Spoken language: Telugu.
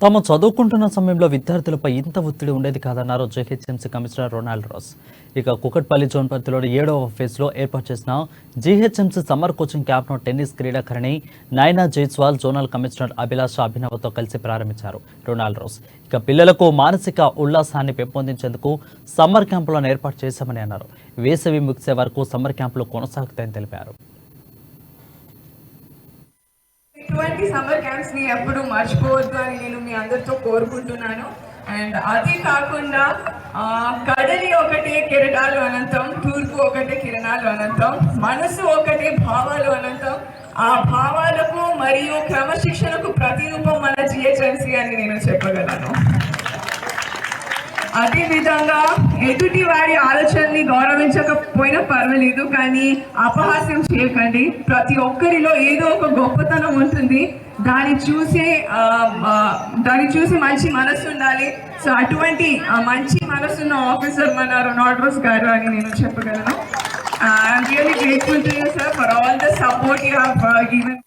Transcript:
తాము చదువుకుంటున్న సమయంలో విద్యార్థులపై ఇంత ఒత్తిడి ఉండేది కాదన్నారు జీహెచ్ఎంసీ కమిషనర్ రొనాల్డ్ రాస్. ఇక కుకట్పల్లి జోన్ పరిధిలోని 7వ ఫేజ్లో ఏర్పాటు చేసిన జీహెచ్ఎంసీ సమ్మర్ కోచింగ్ క్యాంప్ను టెన్నిస్ క్రీడాకారిణి నైనా జైస్వాల్ జోనల్ కమిషనర్ అభిలాష అభినవతో కలిసి ప్రారంభించారు రొనాల్డ్ రాస్. ఇక పిల్లలకు మానసిక ఉల్లాసాన్ని పెంపొందించేందుకు సమ్మర్ క్యాంపులను ఏర్పాటు చేశామని అన్నారు. వేసవి ముగిసే వరకు సమ్మర్ క్యాంపులు కొనసాగుతాయని తెలిపారు. ఇటువంటి సమ్మర్ క్యాంప్స్ ని ఎప్పుడు మర్చిపోవద్దు అని నేను మీ అందరితో కోరుకుంటున్నాను. అండ్ అది కాకుండా కడలి ఒకటే కిరణాలు అనంతం, తూర్పు ఒకటే కిరణాలు అనంతం, మనసు ఒకటే భావాలు అనంతం. ఆ భావాలకు మరియు క్రమశిక్షణకు ప్రతిరూపం మన జిహెచ్ఎంసీ అని నేను చెప్పగలను. అదే విధంగా ఎదుటి వారి ఆలోచనని గౌరవించకపోయినా పర్వాలేదు, కానీ అపహాస్యం చేయకండి. ప్రతి ఒక్కరిలో ఏదో ఒక గొప్పతనం ఉంటుంది. దాన్ని చూసి మంచి మనసు ఉండాలి. సో అటువంటి మంచి మనసున్న ఆఫీసర్ మన రొనాల్డ్ రాస్ గారు అని నేను చెప్పగలను. I'm really grateful to you sir for all the support you have given.